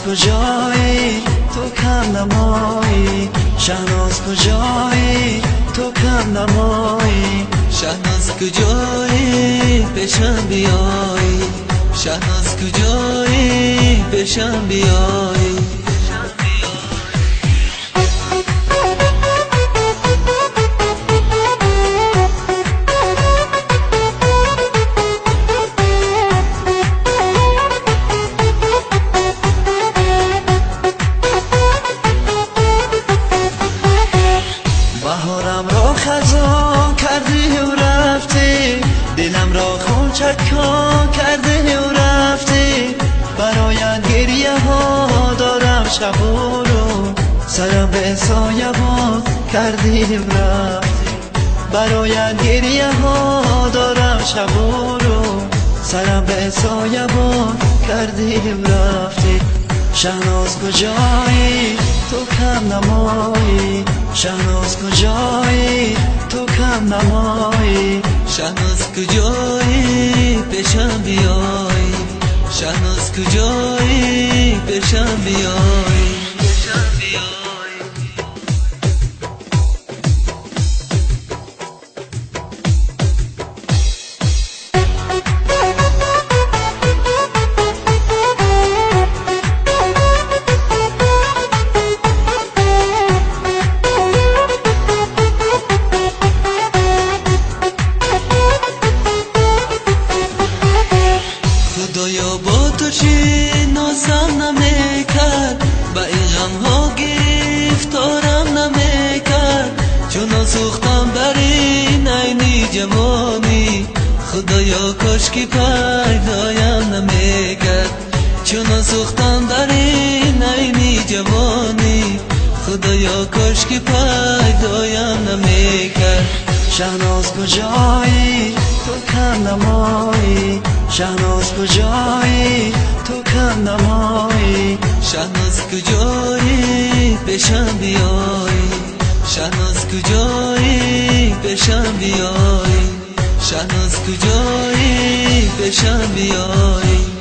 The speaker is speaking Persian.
کجایی تو کم نمایی شهناز کجایی تو کم نمایی شهناز کجایی پیشم بیایی شهناز کجایی پیشم بیایی بهارم را خزان کرده و رفته دلم را خون چکان کرده و رفته برایت گریه ها دارم شب و رو سرم به سایبان کرده و رفته برایت گریه ها دارم شب و رو سرم به سایبان کرده و رفته شهناز کجایی تو کم نمایی شهناز کجایی تو کم نمایی شهناز کجایی پیشم بیایی شهناز کجایی پیشم بیایی خدایا با تو چی نازم نمیکرد با این غم ها گرفتارم نمیکرد چون سوختم در این عینی جوانی خدایا کاش که پیدایم نمیکرد چون سوختم در این عینی جوانی خدایا کاش که پیدایم نمیکرد شهناز کجایی تو کم نمایی شهناز کجایی تو کم نمایی شهناز کجایی پیشم بیایی شهناز کجایی پیشم بیایی شهناز کجایی پیشم بیایی